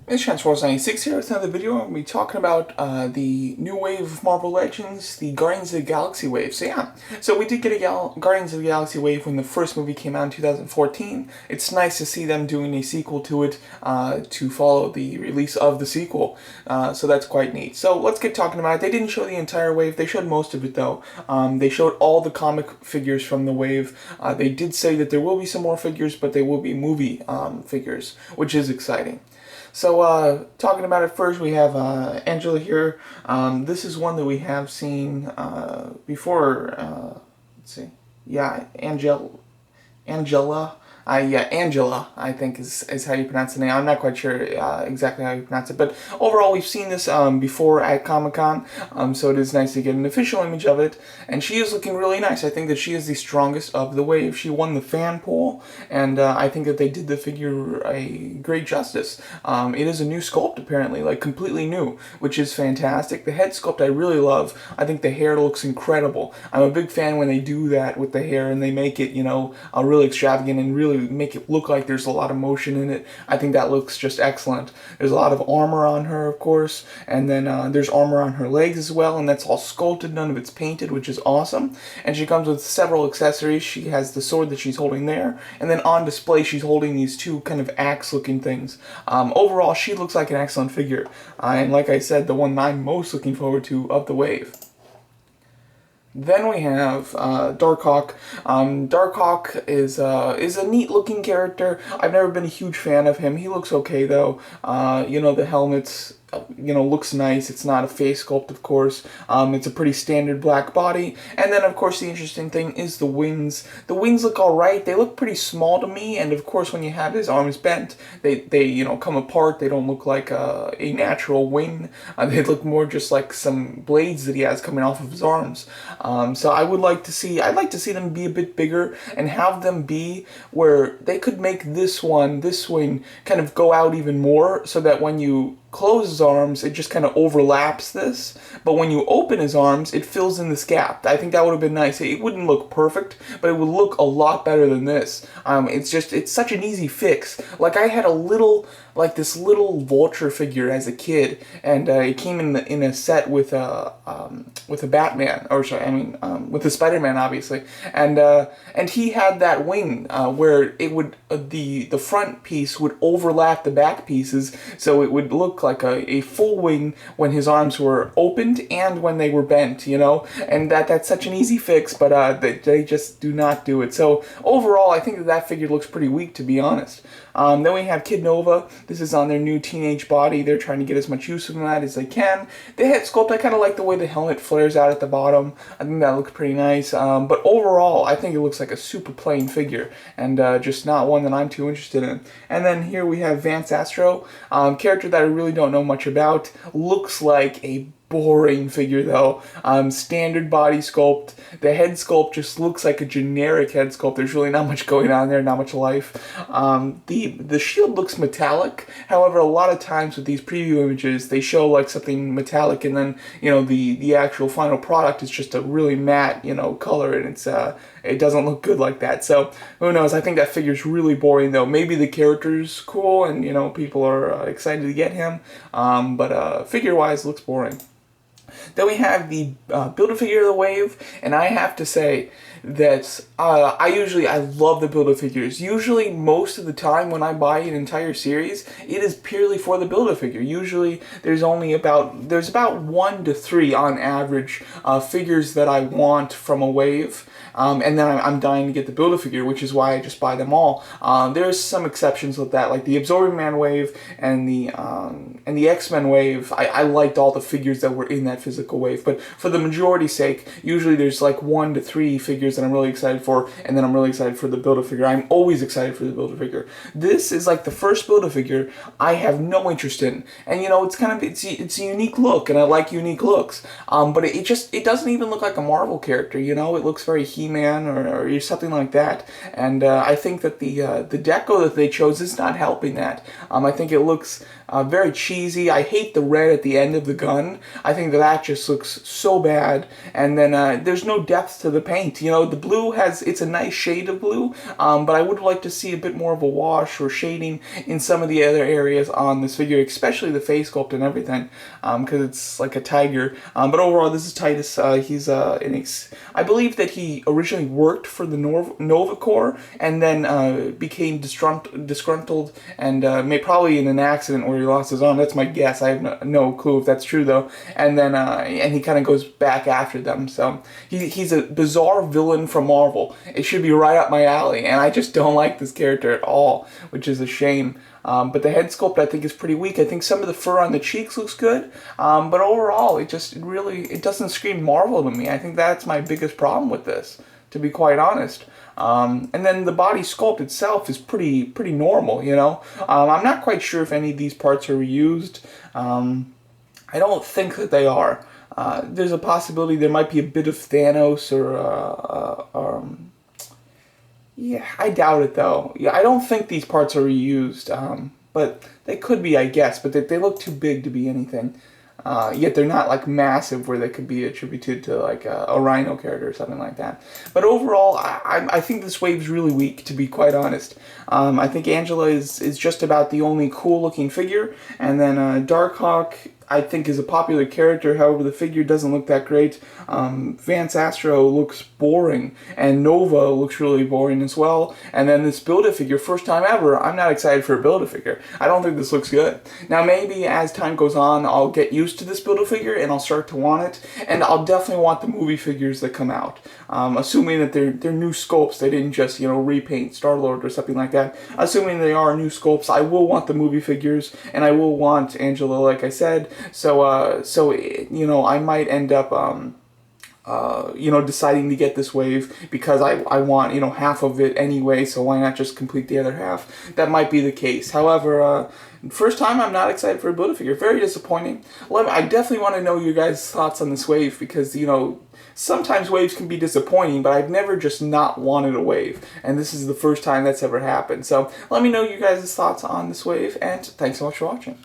It's Transforce96 here with another video. I'm going to be talking about the new wave of Marvel Legends, the Guardians of the Galaxy wave. So we did get a Guardians of the Galaxy wave when the first movie came out in 2014. It's nice to see them doing a sequel to it to follow the release of the sequel. So that's quite neat. So let's get talking about it. They didn't show the entire wave. They showed most of it though. They showed all the comic figures from the wave. They did say that there will be some more figures, but they will be movie figures, which is exciting. So, talking about it first, we have Angela here. This is one that we have seen before. Let's see. Yeah, Angela. Angela, I think is how you pronounce the name. I'm not quite sure exactly how you pronounce it, but overall we've seen this before at Comic-Con, so it is nice to get an official image of it, and she is looking really nice. I think that she is the strongest of the wave. She won the fan poll, and I think that they did the figure a great justice. It is a new sculpt, apparently, like completely new, which is fantastic. The head sculpt I really love. I think the hair looks incredible. I'm a big fan when they do that with the hair and they make it, you know, really extravagant and really make it look like there's a lot of motion in it. I think that looks just excellent. There's a lot of armor on her, of course, and then there's armor on her legs as well, and that's all sculpted, none of it's painted, which is awesome. And she comes with several accessories. She has the sword that she's holding there, and then on display she's holding these two kind of axe-looking things. Overall, she looks like an excellent figure, and like I said, the one I'm most looking forward to of the wave. Then we have Darkhawk. Darkhawk is a neat-looking character. I've never been a huge fan of him. He looks okay though. You know, the helmet's looks nice. It's not a face sculpt, of course. It's a pretty standard black body. And then, of course, the interesting thing is the wings. The wings look alright. They look pretty small to me, and of course, when you have his arms bent, they come apart. They don't look like a natural wing. They look more just like some blades that he has coming off of his arms. So I'd like to see them be a bit bigger and have them be where they could make this wing, kind of go out even more, so that when you close his arms, it just kind of overlaps this, but when you open his arms, it fills in this gap. I think that would have been nice. It wouldn't look perfect, but it would look a lot better than this. It's such an easy fix. Like, I had this little Vulture figure as a kid, and it came in a set with a Batman, or sorry, I mean with a Spider-Man, obviously, and he had that wing where it would the front piece would overlap the back pieces, so it would look like a full wing when his arms were opened and when they were bent, you know, and that's such an easy fix, but they just do not do it. So overall, I think that figure looks pretty weak, to be honest. Then we have Kid Nova. This is on their new teenage body. They're trying to get as much use from that as they can. The head sculpt, I kind of like the way the helmet flares out at the bottom. I think that looks pretty nice. But overall, I think it looks like a super plain figure, and just not one that I'm too interested in. And then here we have Vance Astro, character that I really don't know much about. Looks like a boring figure though. Standard body sculpt. The head sculpt just looks like a generic head sculpt. There's really not much going on there, not much life. The shield looks metallic. However, a lot of times with these preview images, they show like something metallic, and then, you know, the actual final product is just a really matte, you know, color, and it doesn't look good like that. So who knows? I think that figure's really boring though. Maybe the character's cool, and you know, people are excited to get him, but figure-wise, looks boring. Then we have the Build-A-Figure of the wave, and I have to say that I love the Build-A-Figures. Usually, most of the time when I buy an entire series, it is purely for the Build-A-Figure. Usually, there's about 1 to 3 on average figures that I want from a wave. And then I'm dying to get the Build-A-Figure, which is why I just buy them all. There's some exceptions with that, like the Absorbing Man wave and the X-Men wave. I liked all the figures that were in that physical wave, but for the majority's sake, usually there's like 1 to 3 figures that I'm really excited for, and then I'm really excited for the Build-A-Figure. I'm always excited for the Build-A-Figure. This is like the first Build-A-Figure I have no interest in, and you know, it's a unique look, and I like unique looks. But it doesn't even look like a Marvel character. You know, it looks very He-Man or something like that, and I think that the deco that they chose is not helping that. I think it looks very cheesy. I hate the red at the end of the gun. I think that that just looks so bad. And then there's no depth to the paint. You know, the blue it's a nice shade of blue, but I would like to see a bit more of a wash or shading in some of the other areas on this figure, especially the face sculpt and everything, because it's like a tiger. But overall, this is Titus. He's I believe that he originally worked for the Nova Corps and then became disgruntled and probably in an accident where he lost his arm. That's my guess. I have no clue if that's true though. And then and he kind of goes back after them. So he's a bizarre villain from Marvel. It should be right up my alley, and I just don't like this character at all, which is a shame. But the head sculpt I think is pretty weak. I think some of the fur on the cheeks looks good, but overall it doesn't scream Marvel to me. I think that's my biggest problem with this, to be quite honest. And then the body sculpt itself is pretty normal, you know. I'm not quite sure if any of these parts are reused. I don't think that they are. There's a possibility there might be a bit of Thanos or yeah, I doubt it though. Yeah, I don't think these parts are reused, but they could be, I guess. But they look too big to be anything. Yet they're not like massive where they could be attributed to like a Rhino character or something like that. But overall, I think this wave's really weak, to be quite honest. I think Angela is just about the only cool looking figure, and then Darkhawk I think is a popular character. However, the figure doesn't look that great. Vance Astro looks boring, and Nova looks really boring as well. And then this Build-A-Figure, first time ever, I'm not excited for a Build-A-Figure. I don't think this looks good. Now maybe as time goes on, I'll get used to this Build-A-Figure and I'll start to want it, and I'll definitely want the movie figures that come out. Assuming that they're new sculpts, they didn't just, you know, repaint Star-Lord or something like that. Assuming they are new sculpts, I will want the movie figures, and I will want Angela, like I said. So you know, I might end up, you know, deciding to get this wave because I want, you know, half of it anyway, so why not just complete the other half? That might be the case. However, first time, I'm not excited for a Build-A-Figure. Very disappointing. I definitely want to know your guys' thoughts on this wave because, you know, sometimes waves can be disappointing, but I've never just not wanted a wave, and this is the first time that's ever happened. So let me know you guys' thoughts on this wave, and thanks so much for watching.